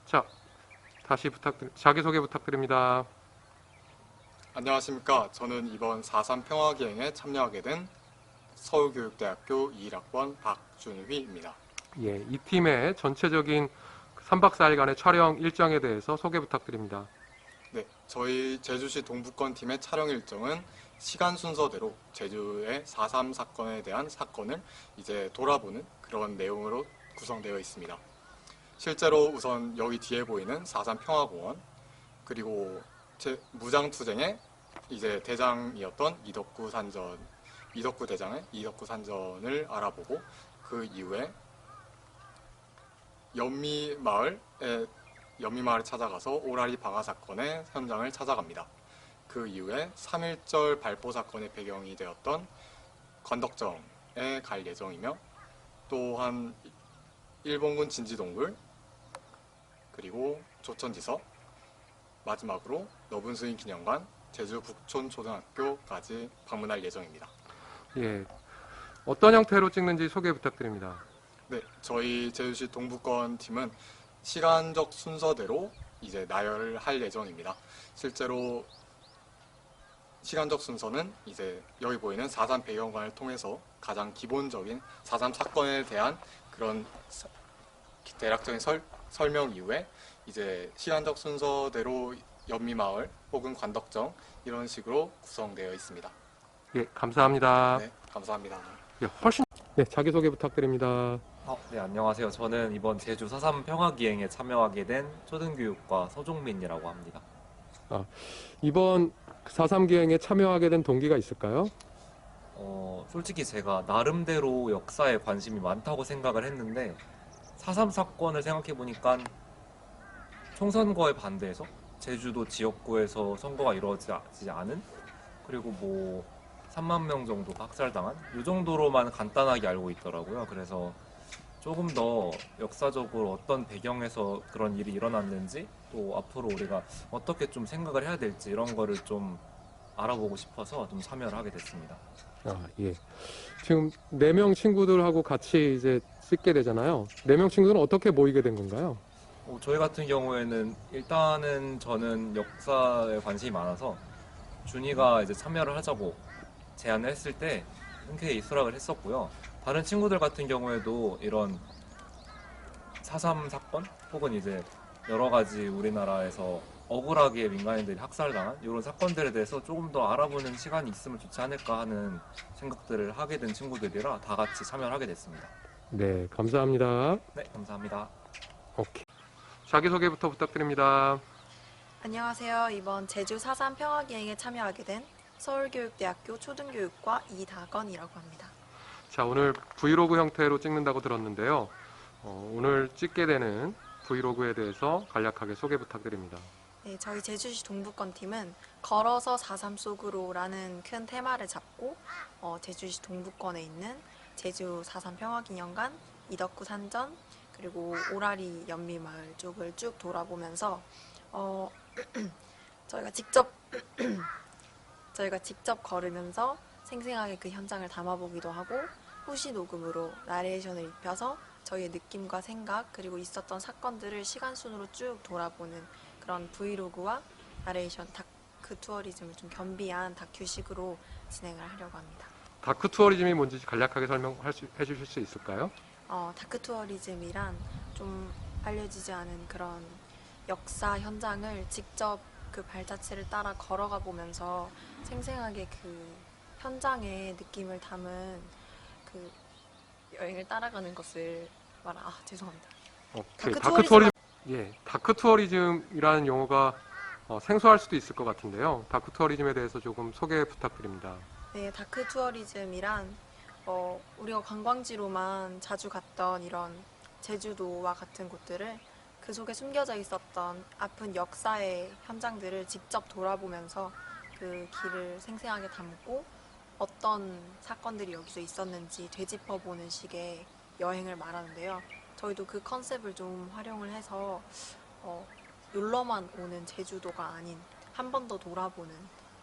자, 다시 자기소개 부탁드립니다. 안녕하십니까. 저는 이번 4.3 평화기행에 참여하게 된 서울교육대학교 21학번 박준휘입니다. 예, 이 팀의 전체적인 3박 4일간의 촬영 일정에 대해서 소개 부탁드립니다. 네, 저희 제주시 동북권 팀의 촬영 일정은 시간 순서대로 제주의 4.3 사건에 대한 사건을 이제 돌아보는 그런 내용으로 구성되어 있습니다. 실제로 우선 여기 뒤에 보이는 4.3 평화공원, 그리고 무장투쟁의 이제 대장이었던 이덕구 대장의 이덕구 산전을 알아보고, 그 이후에 연미마을을 찾아가서 오라리 방화 사건의 현장을 찾아갑니다. 그 이후에 3.1절 발포 사건의 배경이 되었던 관덕정에 갈 예정이며, 또한 일본군 진지동굴, 그리고 조천지서, 마지막으로 너분수인 기념관, 제주 북촌초등학교까지 방문할 예정입니다. 예, 어떤 형태로 찍는지 소개 부탁드립니다. 네, 저희 제주시 동북권 팀은 시간적 순서대로 이제 나열을 할 예정입니다. 실제로 시간적 순서는 이제 여기 보이는 4.3 배경관을 통해서 가장 기본적인 4.3 사건에 대한 그런 대략적인 설명 이후에 이제 시간적 순서대로 연미마을 혹은 관덕정 이런 식으로 구성되어 있습니다. 예, 감사합니다. 네, 감사합니다. 예, 네, 자기소개 부탁드립니다. 네, 안녕하세요. 저는 이번 제주 4.3 평화기행에 참여하게 된 초등교육과 서종민이라고 합니다. 이번 4.3 기행에 참여하게 된 동기가 있을까요? 솔직히 제가 나름대로 역사에 관심이 많다고 생각을 했는데 4.3 사건을 생각해보니까 총선거에 반대해서 제주도 지역구에서 선거가 이루어지지 않은, 그리고 뭐 3만 명 정도 학살당한 이 정도로만 간단하게 알고 있더라고요. 그래서 조금 더 역사적으로 어떤 배경에서 그런 일이 일어났는지, 또 앞으로 우리가 어떻게 좀 생각을 해야 될지 이런 거를 좀 알아보고 싶어서 좀 참여를 하게 됐습니다. 예. 지금 4명 친구들하고 같이 이제 찍게 되잖아요. 4명 친구들은 어떻게 모이게 된 건가요? 저희 같은 경우에는 일단은 저는 역사에 관심이 많아서 준이가 이제 참여를 하자고 제안을 했을 때 흔쾌히 수락을 했었고요. 다른 친구들 같은 경우에도 이런 4.3 사건 혹은 이제 여러 가지 우리나라에서 억울하게 민간인들이 학살당한 이런 사건들에 대해서 조금 더 알아보는 시간이 있으면 좋지 않을까 하는 생각들을 하게 된 친구들이라 다 같이 참여를 하게 됐습니다. 네, 감사합니다. 네, 감사합니다. 오케이. 자기소개부터 부탁드립니다. 안녕하세요. 이번 제주 4.3 평화기행에 참여하게 된 서울교육대학교 초등교육과 이다건이라고 합니다. 자, 오늘 브이로그 형태로 찍는다고 들었는데요. 오늘 찍게 되는 브이로그에 대해서 간략하게 소개 부탁드립니다. 네, 저희 제주시 동북권 팀은 걸어서 4.3 속으로라는 큰 테마를 잡고 제주시 동북권에 있는 제주 4.3 평화기념관, 이덕구 산전, 그리고 오라리 연미마을 쪽을 쭉 돌아보면서 저희가 직접 걸으면서 생생하게 그 현장을 담아보기도 하고, 후시 녹음으로 나레이션을 입혀서 저희의 느낌과 생각, 그리고 있었던 사건들을 시간순으로 쭉 돌아보는 그런 브이로그와 나레이션 다크 투어리즘을 좀 겸비한 다큐식으로 진행을 하려고 합니다. 다크 투어리즘이 뭔지 간략하게 해주실 수 있을까요? 다크 투어리즘이란 좀 알려지지 않은 그런 역사 현장을 직접 그 발자취를 따라 걸어가 보면서 생생하게 그 현장의 느낌을 담은 그 여행을 따라가는 것을 죄송합니다. 오케이. 다크 투어리즘. 예, 다크 투어리즘이라는 용어가 생소할 수도 있을 것 같은데요. 다크 투어리즘에 대해서 조금 소개 부탁드립니다. 네, 다크 투어리즘이란 우리가 관광지로만 자주 갔던 이런 제주도와 같은 곳들을 그 속에 숨겨져 있었던 아픈 역사의 현장들을 직접 돌아보면서 그 길을 생생하게 담고 어떤 사건들이 여기서 있었는지 되짚어보는 식의 여행을 말하는데요. 저희도 그 컨셉을 좀 활용을 해서 놀러만 오는 제주도가 아닌 한 번 더 돌아보는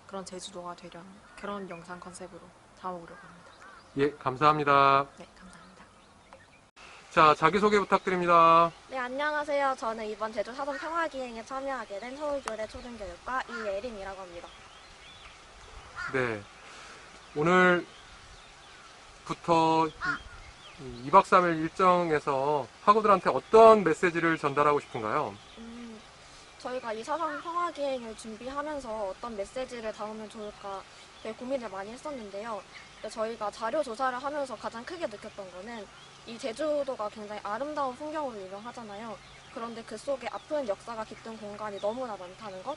그런 제주도가 되려는 그런 영상 컨셉으로 담아보려고 합니다. 예, 감사합니다. 네, 감사합니다. 자, 자기소개 부탁드립니다. 네, 안녕하세요. 저는 이번 제주 사선 평화기행에 참여하게 된 서울교대 초등교육과 이예린이라고 합니다. 네. 오늘부터 2박 3일 일정에서 학우들한테 어떤 메시지를 전달하고 싶은가요? 저희가 이 사선 평화기행을 준비하면서 어떤 메시지를 담으면 좋을까 되게 고민을 많이 했었는데요. 저희가 자료 조사를 하면서 가장 크게 느꼈던 거는 이 제주도가 굉장히 아름다운 풍경으로 유명하잖아요. 그런데 그 속에 아픈 역사가 깃든 공간이 너무나 많다는 것,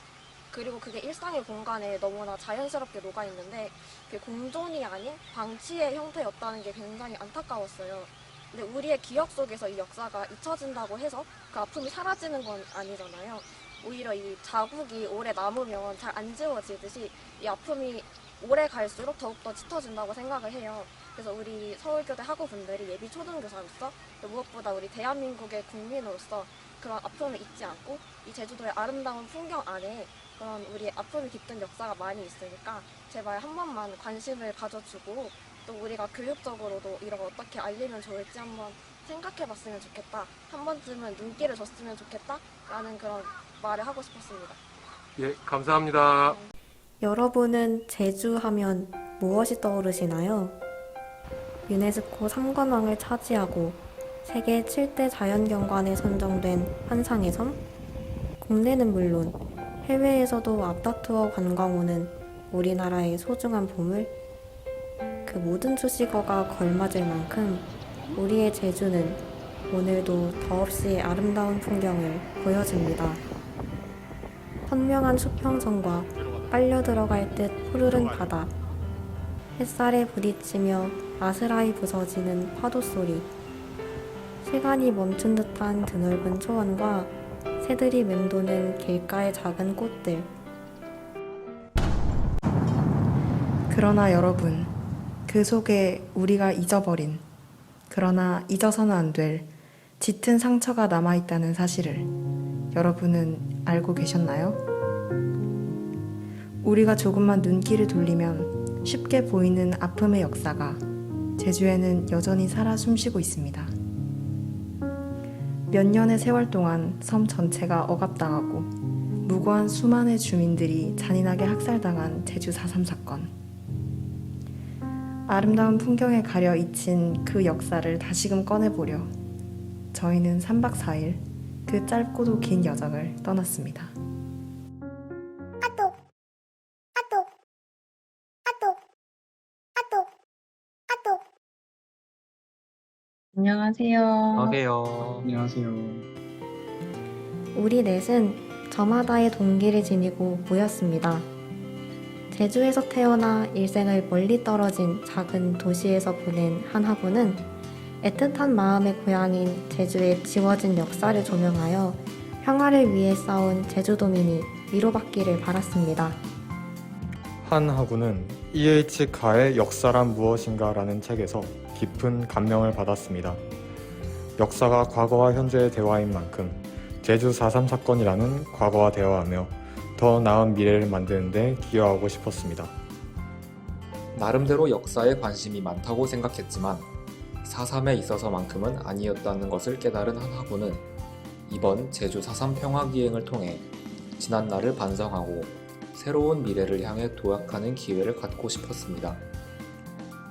그리고 그게 일상의 공간에 너무나 자연스럽게 녹아있는데 그게 공존이 아닌 방치의 형태였다는 게 굉장히 안타까웠어요. 근데 우리의 기억 속에서 이 역사가 잊혀진다고 해서 그 아픔이 사라지는 건 아니잖아요. 오히려 이 자국이 오래 남으면 잘 안 지워지듯이 이 아픔이 오래 갈수록 더욱더 짙어진다고 생각을 해요. 그래서 우리 서울교대 학우분들이 예비 초등교사로서 무엇보다 우리 대한민국의 국민으로서 그런 아픔을 잊지 않고 이 제주도의 아름다운 풍경 안에 그런 우리 아픔이 깃든 역사가 많이 있으니까 제발 한 번만 관심을 가져주고 또 우리가 교육적으로도 이런 거 어떻게 알리면 좋을지 한번 생각해봤으면 좋겠다. 한 번쯤은 눈길을 줬으면 좋겠다. 라는 그런 말을 하고 싶었습니다. 예, 감사합니다. 여러분은 제주 하면 무엇이 떠오르시나요? 유네스코 3관왕을 차지하고 세계 7대 자연경관에 선정된 환상의 섬? 국내는 물론 해외에서도 앞다투어 관광 오는 우리나라의 소중한 보물? 그 모든 수식어가 걸맞을 만큼 우리의 제주는 오늘도 더없이 아름다운 풍경을 보여줍니다. 선명한 수평선과 빨려 들어갈 듯 푸르른 바다, 햇살에 부딪히며 아스라이 부서지는 파도 소리, 시간이 멈춘 듯한 드넓은 초원과 새들이 맴도는 길가의 작은 꽃들. 그러나 여러분, 그 속에 우리가 잊어버린, 그러나 잊어서는 안 될 짙은 상처가 남아있다는 사실을 여러분은 알고 계셨나요? 우리가 조금만 눈길을 돌리면 쉽게 보이는 아픔의 역사가 제주에는 여전히 살아 숨쉬고 있습니다. 몇 년의 세월 동안 섬 전체가 억압당하고 무고한 수많은 주민들이 잔인하게 학살당한 제주 4.3 사건. 아름다운 풍경에 가려 잊힌 그 역사를 다시금 꺼내보려 저희는 3박 4일 그 짧고도 긴 여정을 떠났습니다. 안녕하세요. 안녕하세요. 우리 넷은 저마다의 동기를 지니고 모였습니다. 제주에서 태어나 일생을 멀리 떨어진 작은 도시에서 보낸 한 학우는 애틋한 마음의 고향인 제주의 지워진 역사를 조명하여 평화를 위해 싸운 제주도민이 위로받기를 바랐습니다. 한 학우는 E.H. 가의 역사란 무엇인가라는 책에서 깊은 감명을 받았습니다. 역사가 과거와 현재의 대화인 만큼 제주 4.3 사건이라는 과거와 대화하며 더 나은 미래를 만드는 데 기여하고 싶었습니다. 나름대로 역사에 관심이 많다고 생각했지만 4.3에 있어서만큼은 아니었다는 것을 깨달은 한 학우는 이번 제주 4.3 평화기행을 통해 지난날을 반성하고 새로운 미래를 향해 도약하는 기회를 갖고 싶었습니다.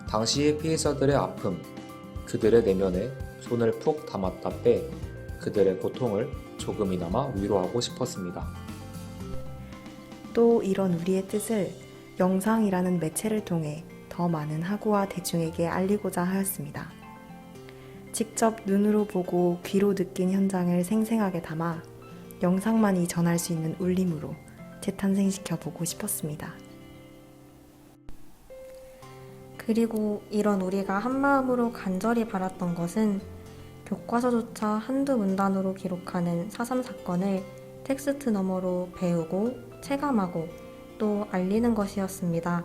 당시의 피해자들의 아픔, 그들의 내면에 손을 푹 담았다 빼 그들의 고통을 조금이나마 위로하고 싶었습니다. 또 이런 우리의 뜻을 영상이라는 매체를 통해 더 많은 학우와 대중에게 알리고자 하였습니다. 직접 눈으로 보고 귀로 느낀 현장을 생생하게 담아 영상만이 전할 수 있는 울림으로 재탄생시켜 보고 싶었습니다. 그리고 이런 우리가 한마음으로 간절히 바랐던 것은 교과서조차 한두 문단으로 기록하는 4.3 사건을 텍스트 너머로 배우고 체감하고 또 알리는 것이었습니다.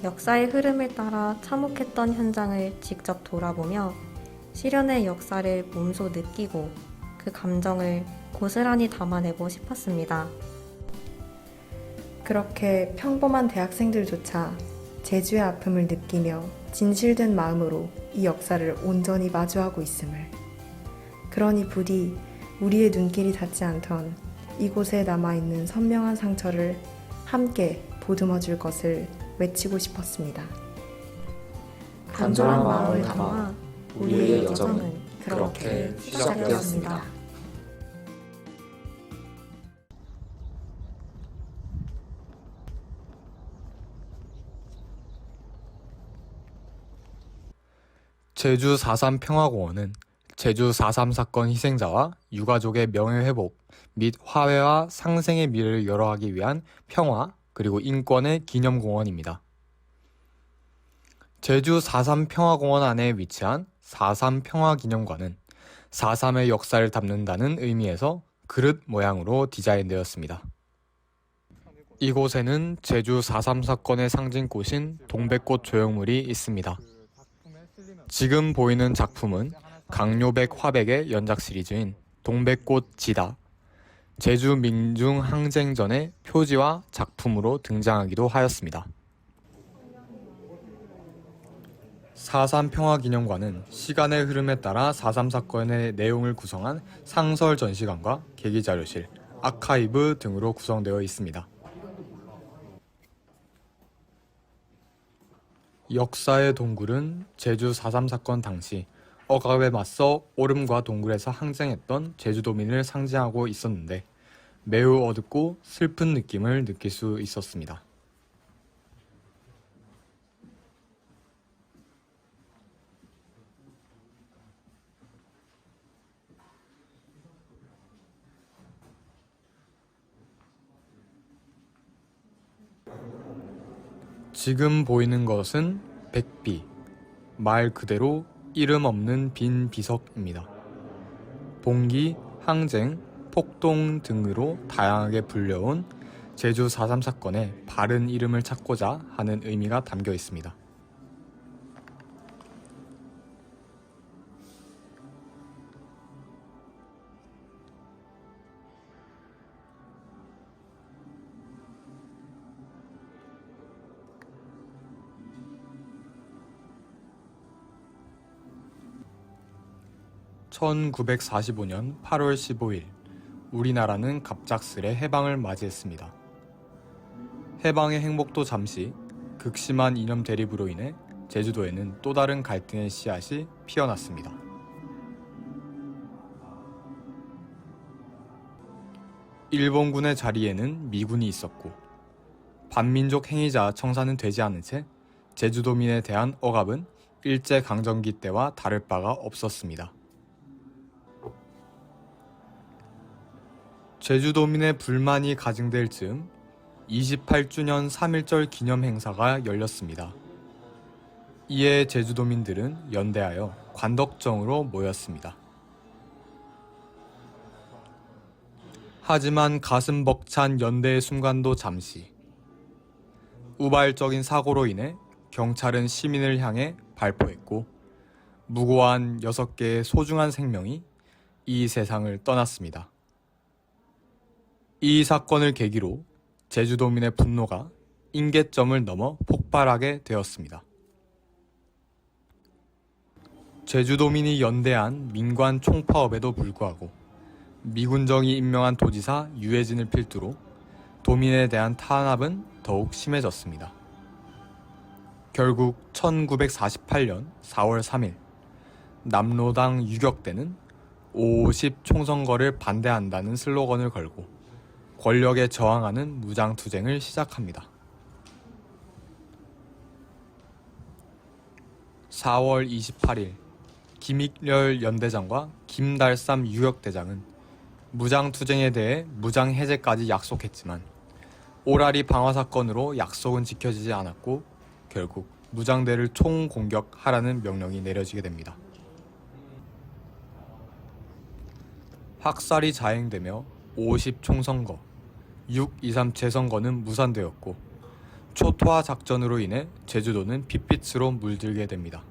역사의 흐름을 따라 참혹했던 현장을 직접 돌아보며 시련의 역사를 몸소 느끼고 그 감정을 고스란히 담아내고 싶었습니다. 그렇게 평범한 대학생들조차 제주의 아픔을 느끼며 진실된 마음으로 이 역사를 온전히 마주하고 있음을. 그러니 부디 우리의 눈길이 닿지 않던 이곳에 남아있는 선명한 상처를 함께 보듬어 줄 것을 외치고 싶었습니다. 간절한 마음을 담아 우리의 여정은 그렇게 시작되었습니다. 제주 4.3 평화공원은 제주 4.3 사건 희생자와 유가족의 명예회복 및 화해와 상생의 미래를 열어가기 위한 평화 그리고 인권의 기념공원입니다. 제주 4.3 평화공원 안에 위치한 4.3 평화기념관은 4.3의 역사를 담는다는 의미에서 그릇 모양으로 디자인되었습니다. 이곳에는 제주 4.3 사건의 상징꽃인 동백꽃 조형물이 있습니다. 지금 보이는 작품은 강요백 화백의 연작 시리즈인 동백꽃 지다, 제주 민중항쟁전의 표지와 작품으로 등장하기도 하였습니다. 4.3 평화기념관은 시간의 흐름에 따라 4.3 사건의 내용을 구성한 상설 전시관과 계기자료실, 아카이브 등으로 구성되어 있습니다. 역사의 동굴은 제주 4.3 사건 당시 억압에 맞서 오름과 동굴에서 항쟁했던 제주도민을 상징하고 있었는데 매우 어둡고 슬픈 느낌을 느낄 수 있었습니다. 지금 보이는 것은 백비, 말 그대로 이름 없는 빈 비석입니다. 봉기, 항쟁, 폭동 등으로 다양하게 불려온 제주 4.3 사건의 바른 이름을 찾고자 하는 의미가 담겨 있습니다. (1945년 8월 15일) 우리나라는 갑작스레 해방을 맞이했습니다. 해방의 행복도 잠시 극심한 이념 대립으로 인해 제주도에는 또 다른 갈등의 씨앗이 피어났습니다. 일본군의 자리에는 미군이 있었고 반민족 행위자 청사는 되지 않은 채 제주도민에 대한 억압은 일제강점기 때와 다를 바가 없었습니다. 제주도민의 불만이 가중될 즈음 28주년 3.1절 기념 행사가 열렸습니다. 이에 제주도민들은 연대하여 관덕정으로 모였습니다. 하지만 가슴 벅찬 연대의 순간도 잠시. 우발적인 사고로 인해 경찰은 시민을 향해 발포했고 무고한 6개의 소중한 생명이 이 세상을 떠났습니다. 이 사건을 계기로 제주도민의 분노가 임계점을 넘어 폭발하게 되었습니다. 제주도민이 연대한 민관 총파업에도 불구하고 미군정이 임명한 도지사 유해진을 필두로 도민에 대한 탄압은 더욱 심해졌습니다. 결국 1948년 4월 3일 남로당 유격대는 5.50 총선거를 반대한다는 슬로건을 걸고 권력에 저항하는 무장투쟁을 시작합니다. 4월 28일 김익렬 연대장과 김달삼 유격대장은 무장투쟁에 대해 무장해제까지 약속했지만 오라리 방화 사건으로 약속은 지켜지지 않았고 결국 무장대를 총공격하라는 명령이 내려지게 됩니다. 학살이 자행되며 5.50 총선거, 6.23 재선거는 무산되었고 초토화 작전으로 인해 제주도는 핏빛으로 물들게 됩니다.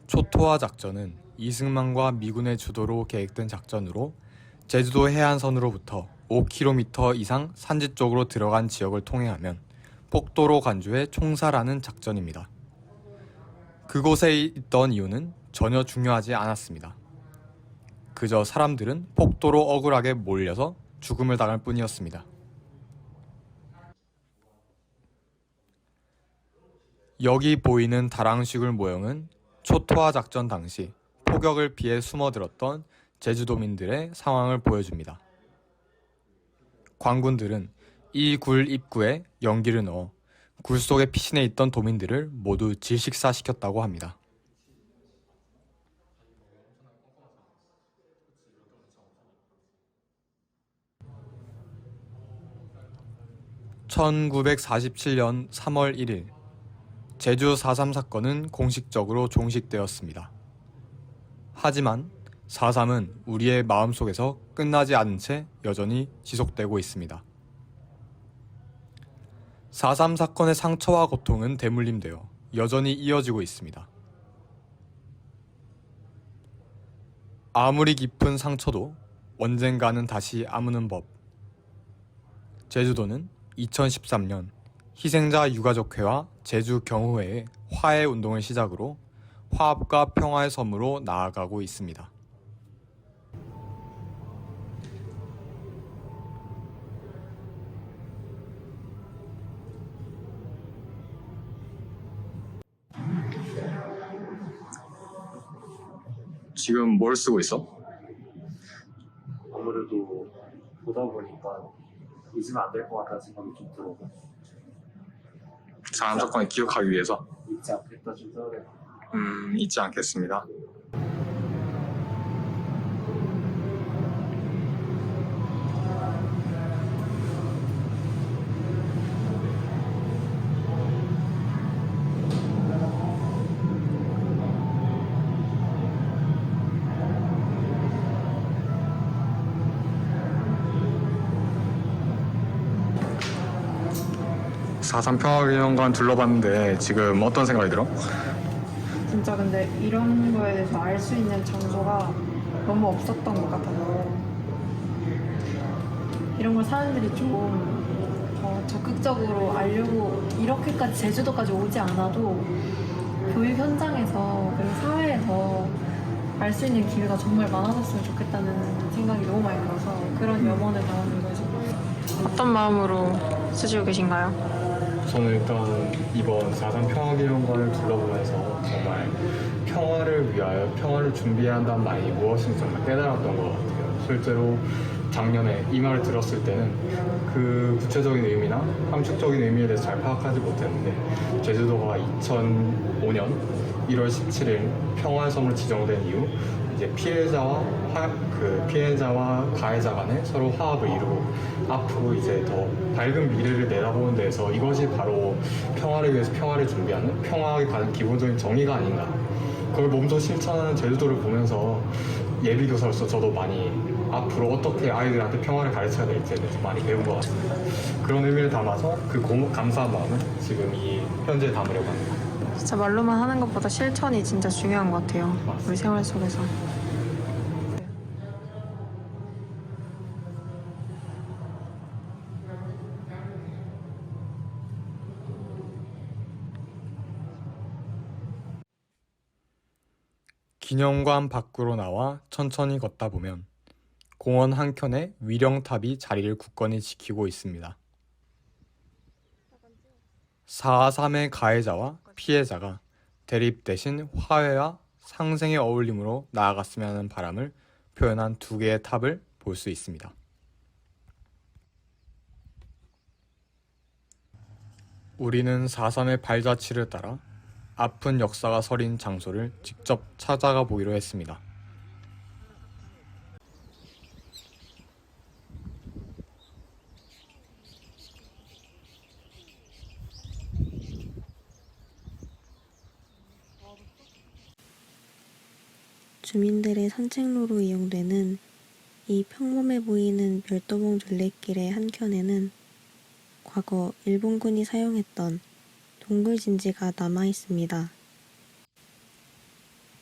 초토화 작전은 이승만과 미군의 주도로 계획된 작전으로 제주도 해안선으로부터 5km 이상 산지 쪽으로 들어간 지역을 통행하면 폭도로 간주해 총살하는 작전입니다. 그곳에 있던 이유는 전혀 중요하지 않았습니다. 그저 사람들은 폭도로 억울하게 몰려서 죽음을 당할 뿐이었습니다. 여기 보이는 다랑시굴 모형은 초토화 작전 당시 포격을 피해 숨어들었던 제주도민들의 상황을 보여줍니다. 관군들은 이 굴 입구에 연기를 넣어 굴 속에 피신해 있던 도민들을 모두 질식사시켰다고 합니다. (1947년 3월 1일) 제주 4.3 사건은 공식적으로 종식되었습니다. 하지만 4.3은 우리의 마음속에서 끝나지 않은 채 여전히 지속되고 있습니다. 4.3 사건의 상처와 고통은 대물림되어 여전히 이어지고 있습니다. 아무리 깊은 상처도 언젠가는 다시 아무는 법. 제주도는 2013년 희생자 유가족회와 제주경우회의 화해 운동을 시작으로 화합과 평화의 섬으로 나아가고 있습니다. 지금 뭘 쓰고 있어? 아무래도 보다 보니까 잊으면 안 될 것 같다는 생각이 좀 들어서 4.3 사건을 기억하기 위해서? 잊지 않겠다 좀 생각해. 잊지 않겠습니다. (4.3) 평화기념관 둘러봤는데 지금 어떤 생각이 들어? 진짜 근데 이런 거에 대해서 알 수 있는 장소가 너무 없었던 것 같아서 이런 걸 사람들이 좀 적극적으로 알려고 이렇게까지 제주도까지 오지 않아도 교육 현장에서 그리고 사회에서 알 수 있는 기회가 정말 많아졌으면 좋겠다는 생각이 너무 많이 들어서 그런 염원을 담은 거죠. 어떤 마음으로 쓰시고 계신가요? 저는 일단 이번 4.3 평화기념관을 둘러보면서 정말 평화를 위하여 평화를 준비해야 한다는 말이 무엇인지 정말 깨달았던 것 같아요. 실제로 작년에 이 말을 들었을 때는 그 구체적인 의미나 함축적인 의미에 대해서 잘 파악하지 못했는데 제주도가 2005년 1월 17일 평화의 섬으로 지정된 이후 이제 피해자와 가해자 간에 서로 화합을 이루고 앞으로 이제 더 밝은 미래를 내다보는 데서 이것이 바로 평화를 위해서 평화를 준비하는 평화에 관한 기본적인 정의가 아닌가. 그걸 몸소 실천하는 제주도를 보면서 예비교사로서 저도 많이 앞으로 어떻게 아이들한테 평화를 가르쳐야 될지에 대해서 많이 배운 것 같습니다. 그런 의미를 담아서 그 감사한 마음을 지금 이 현지에 담으려고 합니다. 진짜 말로만 하는 것보다 실천이 진짜 중요한 것 같아요. 우리 생활 속에서. 기념관 밖으로 나와 천천히 걷다 보면 공원 한켠에 위령탑이 자리를 굳건히 지키고 있습니다. 4.3의 가해자와 피해자가 대립 대신 화해와 상생의 어울림으로 나아갔으면 하는 바람을 표현한 두 개의 탑을 볼 수 있습니다. 우리는 4.3의 발자취를 따라 아픈 역사가 서린 장소를 직접 찾아가 보기로 했습니다. 주민들의 산책로로 이용되는 이 평범해 보이는 별도봉 둘레길의 한켠에는 과거 일본군이 사용했던 동굴진지가 남아 있습니다.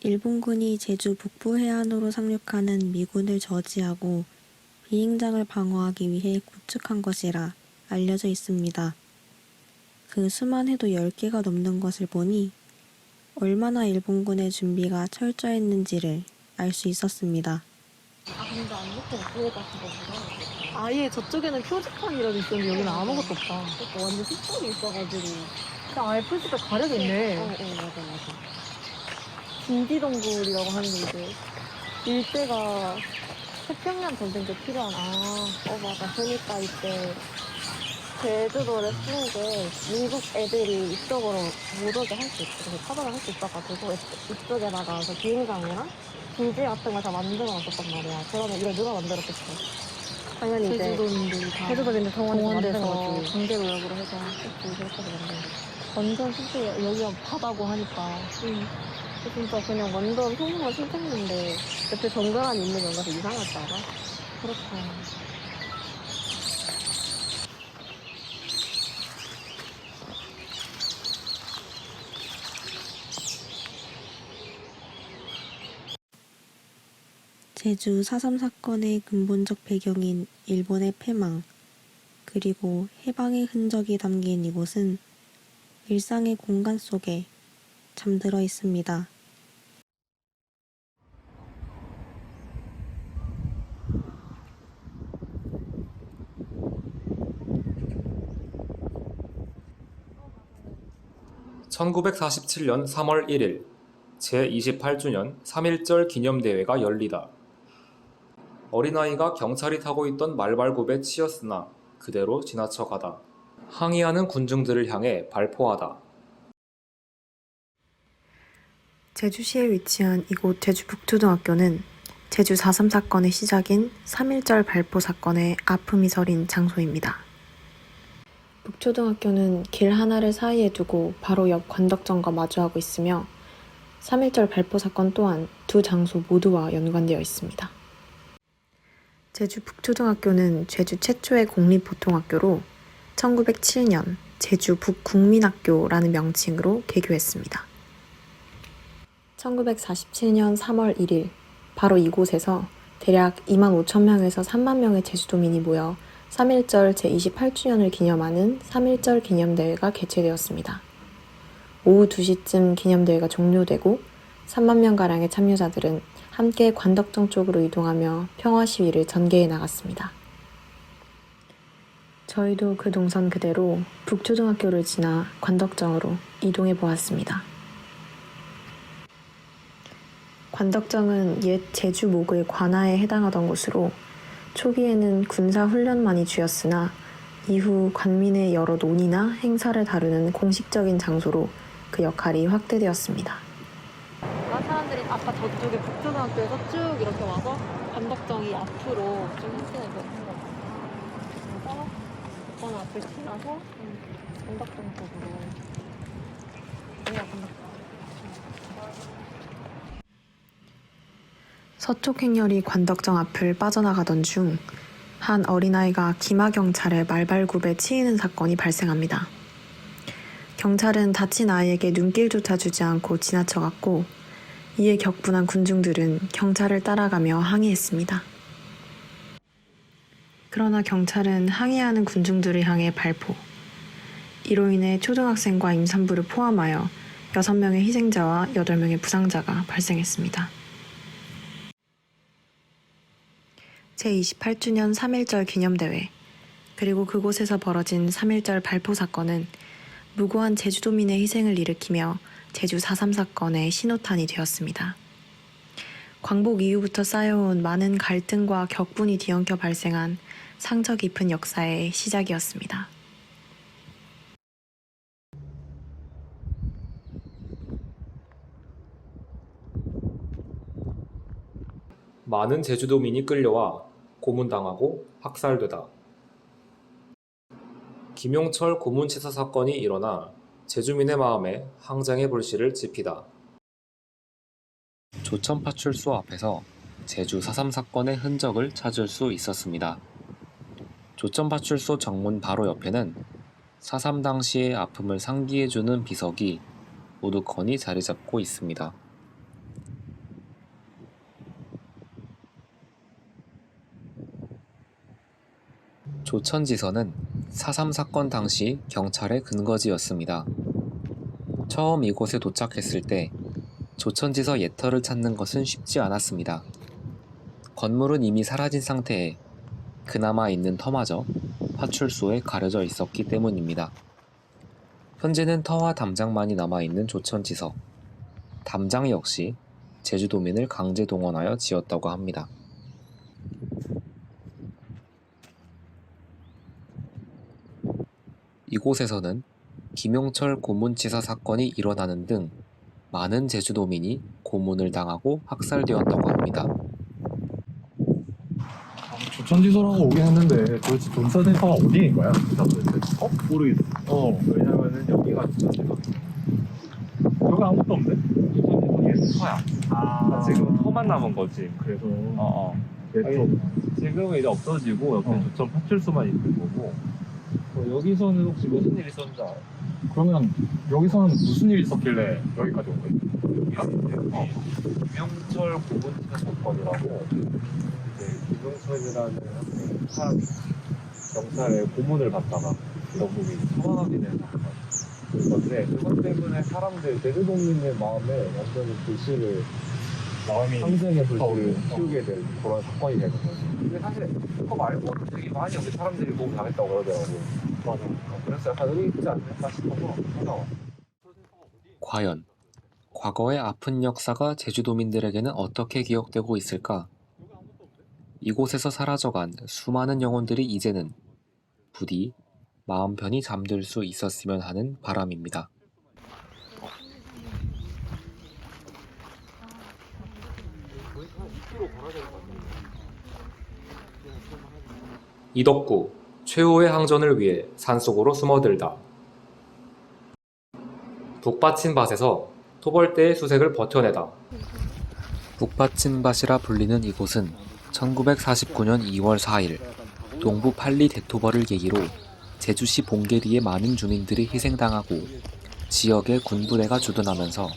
일본군이 제주 북부 해안으로 상륙하는 미군을 저지하고 비행장을 방어하기 위해 구축한 것이라 알려져 있습니다. 그 수만 해도 10개가 넘는 것을 보니 얼마나 일본군의 준비가 철저했는지를 알 수 있었습니다. 근데 아무것도 못 보일 것 같은 거구나. 아예 저쪽에는 표지판이라도 있었는데 여기는 아무것도 없다. 완전 숲속에 있어가지고. 근데 아예 표지가 가려져 있네. 맞아. 진지동굴이라고 하는 게 이제 일대가 태평양 전쟁 때 필요한. 맞아. 그러니까 이때 제주도를 쓰는 게 미국 애들이 이쪽으로 못 오게 할 수 있어. 그래서 차단을 할 수 있어가지고 이쪽에다가 비행장이랑 기지 같은 걸 다 만들어 놨었단 말이야. 그러면 이걸 누가 만들었겠어? 당연히 이제 제주도민들 동원돼서 강제노역으로 해서 그렇게 만든 거지. 완전 숲이 여기가 바다고 하니까 진짜 그냥 완전 소문만 신청인데 옆에 정글안이 있는 건가 더 이상하지 않아? 그렇다. 제주 4.3 사건의 근본적 배경인 일본의 패망, 그리고 해방의 흔적이 담긴 이곳은 일상의 공간 속에 잠들어 있습니다. (1947년 3월 1일) 제28주년 3.1절 기념대회가 열리다. 어린아이가 경찰이 타고 있던 말발굽에 치였으나 그대로 지나쳐가다. 항의하는 군중들을 향해 발포하다. 제주시에 위치한 이곳 제주북초등학교는 제주 4.3 사건의 시작인 3.1절 발포 사건의 아픔이 서린 장소입니다. 북초등학교는 길 하나를 사이에 두고 바로 옆 관덕정과 마주하고 있으며 3.1절 발포 사건 또한 두 장소 모두와 연관되어 있습니다. 제주 북초등학교는 제주 최초의 공립보통학교로 1907년 제주 북국민학교라는 명칭으로 개교했습니다. 1947년 3월 1일 바로 이곳에서 대략 25,000명에서 3만 명의 제주도민이 모여 3.1절 제28주년을 기념하는 3.1절 기념대회가 개최되었습니다. 오후 2시쯤 기념대회가 종료되고 3만 명가량의 참여자들은 함께 관덕정 쪽으로 이동하며 평화 시위를 전개해 나갔습니다. 저희도 그 동선 그대로 북초등학교를 지나 관덕정으로 이동해 보았습니다. 관덕정은 옛 제주 목의 관아에 해당하던 곳으로 초기에는 군사 훈련만이 주였으나 이후 관민의 여러 논의나 행사를 다루는 공식적인 장소로 그 역할이 확대되었습니다. 사람들이 아까 저쪽에 북초등학교에서 쭉 이렇게 와서 관덕정이 앞으로 좀 행진을 보는 거 같아요. 그래서 이번 앞을 지나서 관덕정 쪽으로 관덕정. 서쪽 행렬이 관덕정 앞을 빠져나가던 중 한 어린아이가 기마경찰의 말발굽에 치이는 사건이 발생합니다. 경찰은 다친 아이에게 눈길조차 주지 않고 지나쳐갔고 이에 격분한 군중들은 경찰을 따라가며 항의했습니다. 그러나 경찰은 항의하는 군중들을 향해 발포. 이로 인해 초등학생과 임산부를 포함하여 6명의 희생자와 8명의 부상자가 발생했습니다. 제28주년 3.1절 기념대회, 그리고 그곳에서 벌어진 3.1절 발포 사건은 무고한 제주도민의 희생을 일으키며 제주 4.3 사건의 신호탄이 되었습니다. 광복 이후부터 쌓여온 많은 갈등과 격분이 뒤엉켜 발생한 상처 깊은 역사의 시작이었습니다. 많은 제주도민이 끌려와 고문당하고 학살되다. 김용철 고문치사 사건이 일어나 제주민의 마음에 항쟁의 불씨를 지피다. 조천파출소 앞에서 제주 4.3 사건의 흔적을 찾을 수 있었습니다. 조천파출소 정문 바로 옆에는 4.3 당시의 아픔을 상기해주는 비석이 우두커니 자리 잡고 있습니다. 조천지서는 4.3 사건 당시 경찰의 근거지였습니다. 처음 이곳에 도착했을 때 조천지서 예터를 찾는 것은 쉽지 않았습니다. 건물은 이미 사라진 상태에 그나마 있는 터마저 파출소에 가려져 있었기 때문입니다. 현재는 터와 담장만이 남아있는 조천지서. 담장 역시 제주도민을 강제 동원하여 지었다고 합니다. 이곳에서는 김용철 고문치사 사건이 일어나는 등 많은 제주도민이 고문을 당하고 학살되었다고 합니다. 조천지소라고 오긴 했는데 도대체 동사대사가 어디인 거야? 모르겠어. 왜냐면은 여기가 조천지소. 여기 아무것도 없네. 조천지소 얘는 터야. 지금 터만 남은 거지. 그래서 지금은 이제 없어지고 옆에 조천 파출소만 있는 거고. 여기서는 혹시 무슨 일이 있었는지 알아? 그러면 여기서는 무슨 일이 있었길래 여기까지 온 거야? 김영철 고문치사 사건이라고 이제 김영철이라는 사람이 경찰에 고문을 받다가 결국에 사망하게 된 사건. 건데 그것 때문에 사람들 제주도민의 마음에 완전히 불씨를 상생의 불씨를 키우게 된 그런 사건이 되는 거지. 근데 사실 그거 말고도 되게 많이 여기 사람들이 고문 당했다고 그러더라고. 맞아. 그래서 약간 의미 있지 않을까 싶어서 찾아와. 과연 과거의 아픈 역사가 제주도민들에게는 어떻게 기억되고 있을까? 이곳에서 사라져간 수많은 영혼들이 이제는 부디 마음 편히 잠들 수 있었으면 하는 바람입니다. 이덕구, 최후의 항전을 위해 산속으로 숨어들다. 북받친 밭에서 토벌대의 수색을 버텨내다. 북받친밭이라 불리는 이곳은 1949년 2월 4일 동부 팔리 대토벌을 계기로 제주시 봉계리의 많은 주민들이 희생당하고 지역의 군부대가 주둔하면서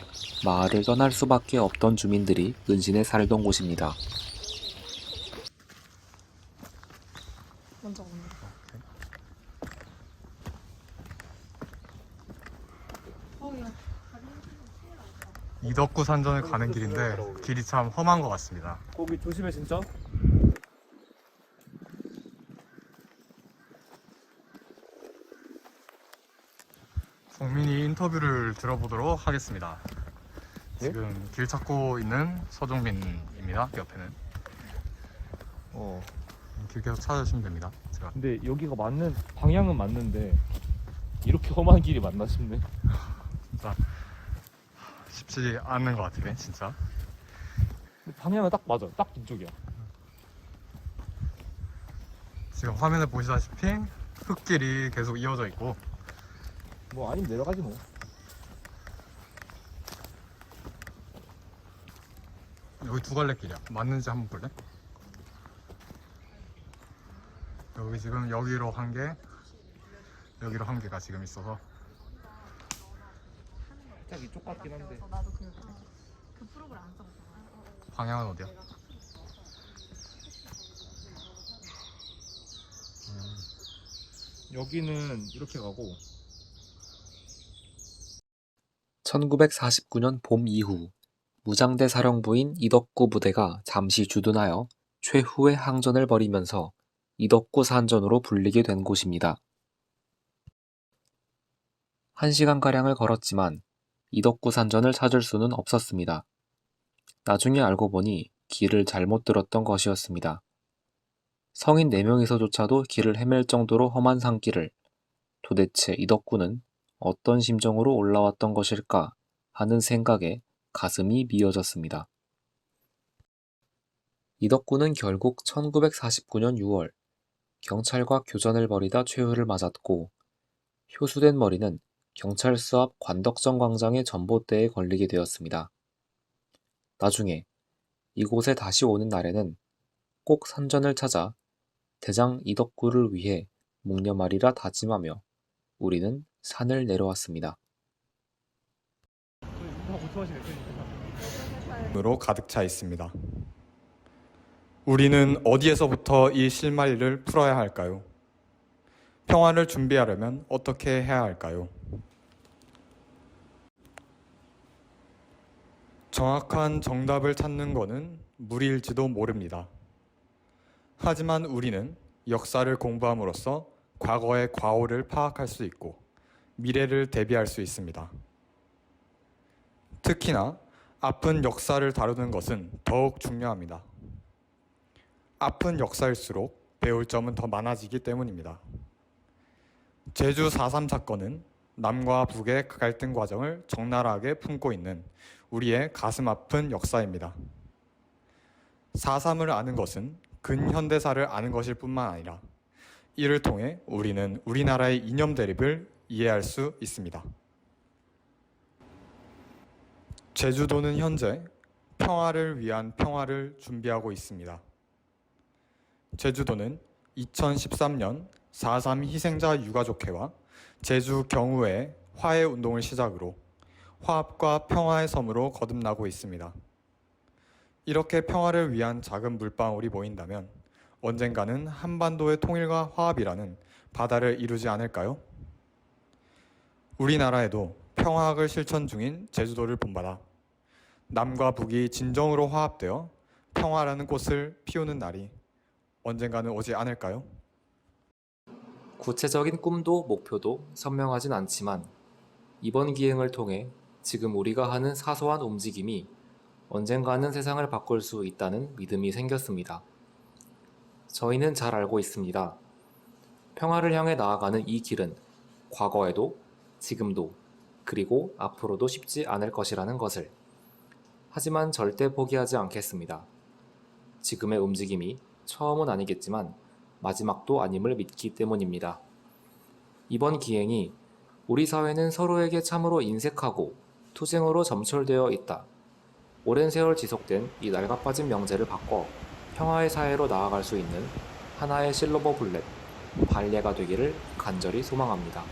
마을을 떠날 수밖에 없던 주민들이 은신해 살던 곳입니다. 먼저 오늘. 이덕구 산전을 가는 길인데 길이 참 험한 것 같습니다. 거기 조심해 진짜. 정민이 인터뷰를 들어보도록 하겠습니다. 지금 길 찾고 있는 서종민입니다. 옆에는 길 계속 찾아주시면 됩니다. 제가 근데 여기가 맞는 방향은 맞는데 이렇게 험한 길이 맞나 싶네. 진짜 쉽지 않은 것 같아, 진짜. 근데 방향은 딱 맞아. 딱 이쪽이야. 지금 화면에 보시다시피 흙길이 계속 이어져 있고 뭐 아니면 내려가지 뭐. 여기 두 갈래 길이야. 맞는지 한번 볼래? 여기 지금 여기로 한 개, 여기로 한 개가 지금 있어서 딱 이쪽 같긴 한데. 방향은 어디야? 여기는 이렇게 가고 1949년 봄 이후 무장대 사령부인 이덕구 부대가 잠시 주둔하여 최후의 항전을 벌이면서 이덕구 산전으로 불리게 된 곳입니다. 1시간가량을 걸었지만 이덕구 산전을 찾을 수는 없었습니다. 나중에 알고 보니 길을 잘못 들었던 것이었습니다. 성인 4명이서조차도 길을 헤맬 정도로 험한 산길을 도대체 이덕구는 어떤 심정으로 올라왔던 것일까 하는 생각에 가슴이 미어졌습니다. 이덕구는 결국 1949년 6월 경찰과 교전을 벌이다 최후를 맞았고 효수된 머리는 경찰서 앞 관덕정 광장의 전봇대에 걸리게 되었습니다. 나중에 이곳에 다시 오는 날에는 꼭 산전을 찾아 대장 이덕구를 위해 묵념하리라 다짐하며 우리는 산을 내려왔습니다. 으로 가득 차 있습니다. 우리는 어디에서부터 이 실마리를 풀어야 할까요? 평화를 준비하려면 어떻게 해야 할까요? 정확한 정답을 찾는 것은 무리일지도 모릅니다. 하지만 우리는 역사를 공부함으로써 과거의 과오를 파악할 수 있고 미래를 대비할 수 있습니다. 특히나 아픈 역사를 다루는 것은 더욱 중요합니다. 아픈 역사일수록 배울 점은 더 많아지기 때문입니다. 제주 4.3 사건은 남과 북의 갈등 과정을 적나라하게 품고 있는 우리의 가슴 아픈 역사입니다. 4.3을 아는 것은 근현대사를 아는 것일 뿐만 아니라 이를 통해 우리는 우리나라의 이념 대립을 이해할 수 있습니다. 제주도는 현재 평화를 위한 평화를 준비하고 있습니다. 제주도는 2013년 4.3 희생자 유가족회와 제주 경우의 화해 운동을 시작으로 화합과 평화의 섬으로 거듭나고 있습니다. 이렇게 평화를 위한 작은 물방울이 모인다면 언젠가는 한반도의 통일과 화합이라는 바다를 이루지 않을까요? 우리나라에도 평화학을 실천 중인 제주도를 본받아 남과 북이 진정으로 화합되어 평화라는 꽃을 피우는 날이 언젠가는 오지 않을까요? 구체적인 꿈도 목표도 선명하진 않지만 이번 기행을 통해 지금 우리가 하는 사소한 움직임이 언젠가는 세상을 바꿀 수 있다는 믿음이 생겼습니다. 저희는 잘 알고 있습니다. 평화를 향해 나아가는 이 길은 과거에도 지금도 그리고 앞으로도 쉽지 않을 것이라는 것을. 하지만 절대 포기하지 않겠습니다. 지금의 움직임이 처음은 아니겠지만 마지막도 아님을 믿기 때문입니다. 이번 기행이 우리 사회는 서로에게 참으로 인색하고 투쟁으로 점철되어 있다. 오랜 세월 지속된 이 낡아빠진 명제를 바꿔 평화의 사회로 나아갈 수 있는 하나의 실로버 불렛, 발레가 되기를 간절히 소망합니다.